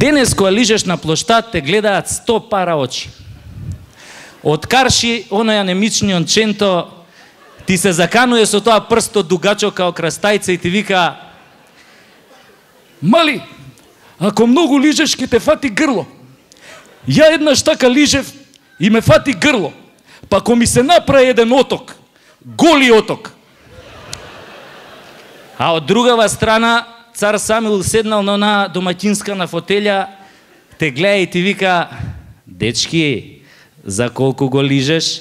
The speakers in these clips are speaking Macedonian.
Денес кога лижеш на плоштад те гледаат 100 пара очи. Од карши оној анемичниот ченто ти се закануе со тоа прсто дугачо као крастајца и ти вика: мали, ако многу лижеш ќе те фати грло. Ја еднаш така лижев и ме фати грло. Па ако ми се направи еден оток, голи оток. А од другава страна цар Самуил седнал на она домаќинска на фотелја, те гледа и ти вика: дечки, за колку го лижеш?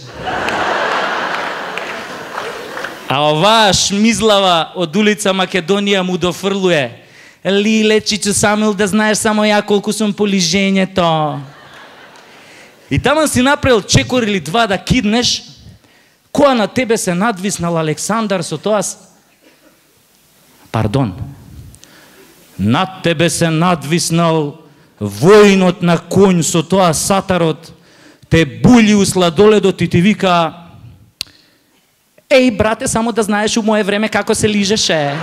А оваа шмизлава од улица Македонија му дофрлуе: лиле, чичо Самуил, да знаеш само ја колку сум по лижењето. И таман си направил чекор или два да киднеш, која на тебе се надвиснал Александар со тоа... Пардон. Над тебе се надвиснал воинот на конј со тоа сатарот, те були у сладоледот и ти вика: еј, брате, само да знаеш у мое време како се лижеше.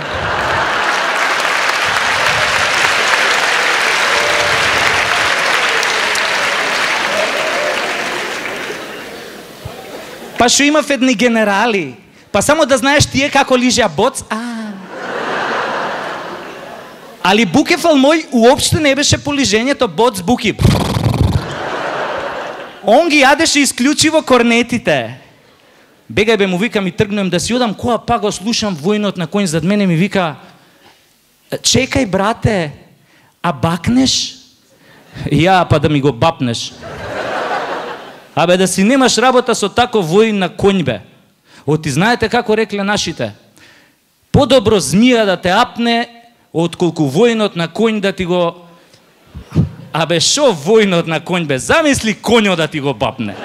Па шо имав едни генерали. Па само да знаеш тие како лижеа боц. Али Букефал мој уопште не беше по лижењето боц буки. Он ги јадеше исклучиво корнетите. Бегај бе, му викам и тргнем да си одам, која па го слушам војнот на конј зад мене ми вика: чекај, брате, а бакнеш? Ја, па да ми го бапнеш. Абе, да си немаш работа со тако воин на конј, бе. Оти знаете како рекле нашите: подобро змија да те апне, отколку воинот на конј да ти го... Абе, шо воинот на конј, бе? Замисли конјот да ти го бапне.